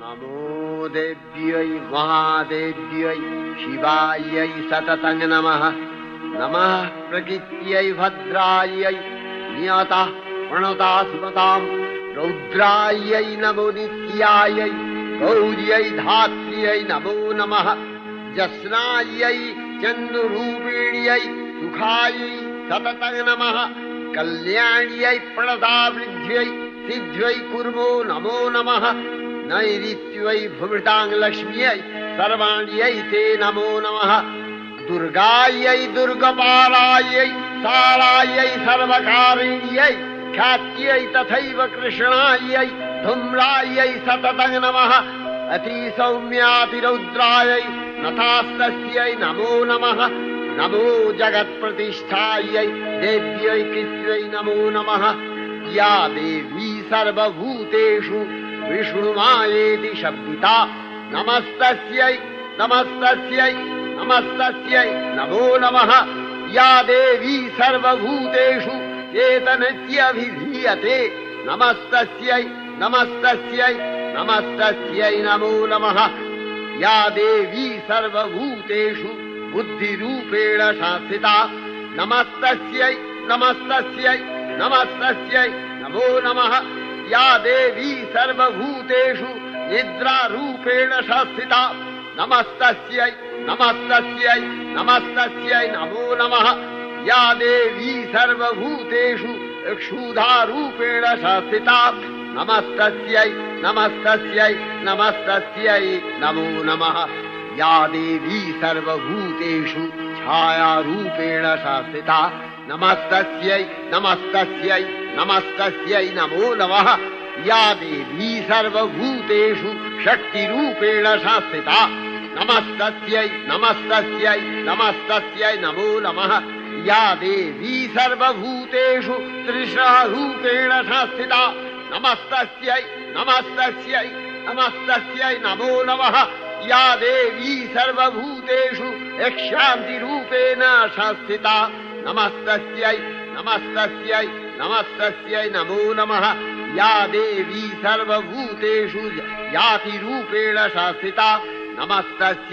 नमो देव्यै महादेव्यै शिवायै सततं नमः। नमः प्रकृत्यै भद्रायै नियता प्रणता सुमतां रौद्रायै नमो नित्यायै गौर्यै धात्र्यै नमो नमः। जस्नायै चन्द्ररूपिण्यै सुखायै सततं नमः। कल्याण्यै प्रणतावृद्ध्यै सिद्ध्यै कुर्मो नमो नमः। नैऋत्यै भूमृतां लक्ष्म्यै सर्वाण्यै ते नमो नमः। दुर्गायै दुर्गपालायै सारायै सर्वकारिण्यै ख्यात्यै तथैव कृष्णायै धूम्रायै सततं नमः। अतिसौम्यातिरौद्रायै नतास्तस्यै नमो नमः। नमो जगत्प्रतिष्ठायै देव्यै कृत्यै नमो नमः। या देवी सर्वभूतेषु विष्णुमायेति शब्दिता नमस्तस्यै नमस्तस्यै नमस्तस्यै नमो नमः। या देवी सर्वभूतेषु चेतनत्यभिधीयते नमस्तस्यै नमस्तस्यै नमस्तस्यै नमो नमः। या देवी सर्वभूतेषु बुद्धिरूपेण संस्थिता नमस्तस्यै नमस्तस्यै नमस्तस्यै नमो नमः। या देवी सर्वभूतेषु निद्रारूपेण संस्थिता नमस्तस्यै नमस्तस्यै नमस्तस्यै नमो नमः। या देवी सर्वभूतेषु क्षुधारूपेण संस्थिता नमस्तस्यै नमस्तस्यै नमस्तस्यै नमो नमः। या देवी सर्वभूतेषु छायारूपेण संस्थिता नमस्तस्यै नमस्तस्यै नमस्तस्यै नमो नमः। या देवी सर्वभूतेषु शक्तिरूपेण संस्थिता नमस्तस्यै नमस्तस्यै नमस्तस्यै नमो नमः। या देवी सर्वभूतेषु तृष्णारूपेण संस्थिता नमस्तस्यै नमस्तस्यै नमस्तस्यै नमो नमः। या देवी सर्वभूतेषु शान्तिरूपेण संस्थिता नमस्तस्यै नमस्तस्यै नमस्तस्यै नमो नमः। या देवी सर्वभूतेषु जातिरूपेण संस्थिता नमस्तस्यै